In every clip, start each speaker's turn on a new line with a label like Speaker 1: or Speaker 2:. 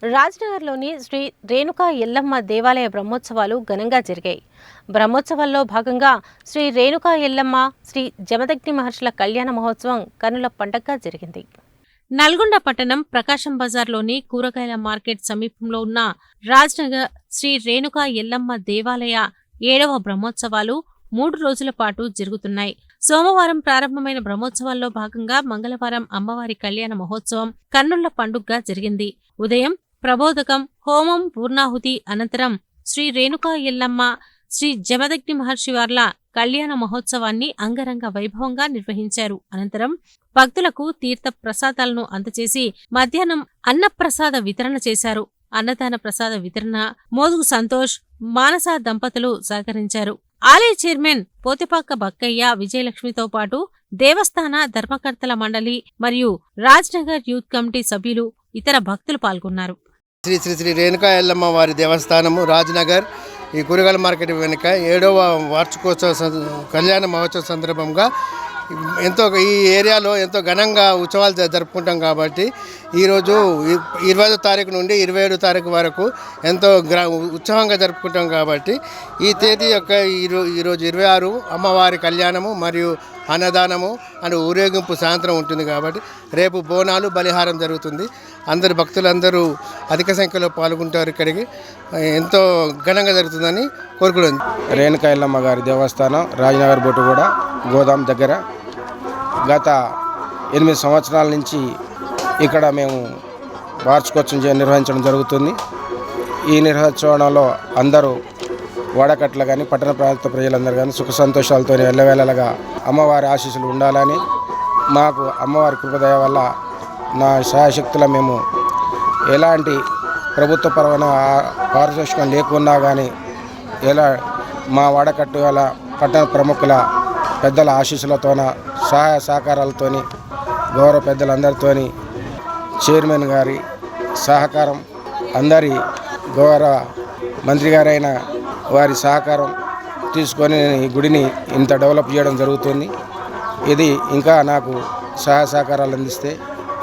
Speaker 1: రాజ్నగర్లోని శ్రీ రేణుకా ఎల్లమ్మ దేవాలయ బ్రహ్మోత్సవాలు ఘనంగా జరిగాయి. బ్రహ్మోత్సవాల్లో భాగంగా శ్రీ రేణుకా ఎల్లమ్మ, శ్రీ జమదగ్ని మహర్షుల కళ్యాణ మహోత్సవం కన్నుల పండగగా జరిగింది. నల్గొండ పట్టణం ప్రకాశం బజార్లోని కూరగాయల మార్కెట్ సమీపంలో ఉన్న రాజ్నగర్ శ్రీ రేణుకా ఎల్లమ్మ దేవాలయ 7వ బ్రహ్మోత్సవాలు 3 రోజుల పాటు జరుగుతున్నాయి. సోమవారం ప్రారంభమైన బ్రహ్మోత్సవాల్లో భాగంగా మంగళవారం అమ్మవారి కళ్యాణ మహోత్సవం కన్నుల పండుగగా జరిగింది. ఉదయం ప్రబోధకం, హోమం, పూర్ణాహుతి అనంతరం శ్రీ రేణుకా ఎల్లమ్మ, శ్రీ జమదగ్ని మహర్షి వార్ల కళ్యాణ మహోత్సవాన్ని అంగరంగ వైభవంగా నిర్వహించారు. అనంతరం భక్తులకు తీర్థ ప్రసాదాలను అందజేసి మధ్యాహ్నం అన్నప్రసాద వితరణ చేశారు. అన్నదాన ప్రసాద వితరణ మోదుగు సంతోష్, మానస దంపతులు సహకరించారు. ఆలయ చైర్మన్ పోతిపాక బక్కయ్య, విజయలక్ష్మితో పాటు దేవస్థాన ధర్మకర్తల మండలి మరియు రాజ్నగర్ యూత్ కమిటీ సభ్యులు, ఇతర భక్తులు పాల్గొన్నారు.
Speaker 2: శ్రీ శ్రీ శ్రీ రేణుకా ఎల్లమ్మ వారి దేవస్థానము రాజ్నగర్ ఈ కూరగాయల మార్కెట్ వెనుక 7వ వార్షికోత్సవ కళ్యాణ మహోత్సవ సందర్భంగా ఈ ఏరియాలో ఎంతో ఘనంగా ఉత్సవాలు జరుపుకుంటాం. కాబట్టి ఈరోజు 20వ తారీఖు నుండి 27వ తారీఖు వరకు ఎంతో ఉత్సవంగా జరుపుకుంటాం. కాబట్టి ఈ తేదీ యొక్క ఈరోజు 26 అమ్మవారి కళ్యాణము మరియు అన్నదానము అండ్ ఊరేగింపు సాయంత్రం ఉంటుంది. కాబట్టి రేపు బోనాలు, బలిహారం జరుగుతుంది. అందరు భక్తులందరూ అధిక సంఖ్యలో పాల్గొంటారు. ఇక్కడికి ఎంతో ఘనంగా జరుగుతుందని కోరుకుంటుంది.
Speaker 3: రేణుకా ఎల్లమ్మ గారి దేవస్థానం రాజ్నగర్ బొట్టుగూడ గోదాం దగ్గర గత 8 సంవత్సరాల నుంచి ఇక్కడ మేము వార్షికోత్సవం నిర్వహించడం జరుగుతుంది. ఈ నిర్వహించడంలో అందరూ వాడకట్ల కానీ పట్టణ ప్రాంత ప్రజలందరూ కానీ సుఖ సంతోషాలతో ఎల్లవేళలుగా అమ్మవారి ఆశీస్సులు ఉండాలని, మాకు అమ్మవారి కృపదయ వల్ల నా సహాయశక్తుల మేము ఎలాంటి ప్రభుత్వపరమైన పారితోషికం లేకున్నా కానీ మా వాడకట్టు గల పట్టణ ప్రముఖుల పెద్దల ఆశీస్సులతోన సహాయ సహకారాలతోని గౌరవ పెద్దలందరితోని చైర్మన్ గారి సహకారం, అందరి గౌరవ మంత్రి గారైన వారి సహకారం తీసుకొని ఈ గుడిని ఇంత డెవలప్ చేయడం జరుగుతుంది. ఇది ఇంకా నాకు సహాయ సహకారాలు అందిస్తే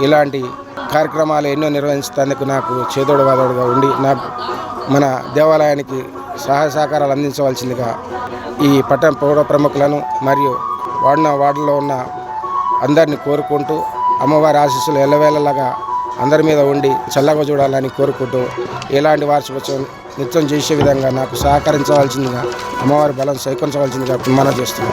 Speaker 3: ఇలాంటి కార్యక్రమాలు ఎన్నో నిర్వహించేందుకు నాకు చేదోడు వాదోడుగా ఉండి మన దేవాలయానికి సహాయ సహకారాలు అందించవలసిందిగా ఈ పట్టణ పౌర ప్రముఖులను మరియు వార్డులో ఉన్న అందరినీ కోరుకుంటూ అమ్మవారి ఆశీస్సులు ఎల్లవేళలాగా అందరి మీద ఉండి చల్లగా చూడాలని కోరుకుంటూ ఎలాంటి వార్షికోత్సవం నిత్యం చేసే విధంగా నాకు సహకరించవలసిందిగా, అమ్మవారి బలం సేకరించవలసిందిగా మనం చేస్తున్నాం.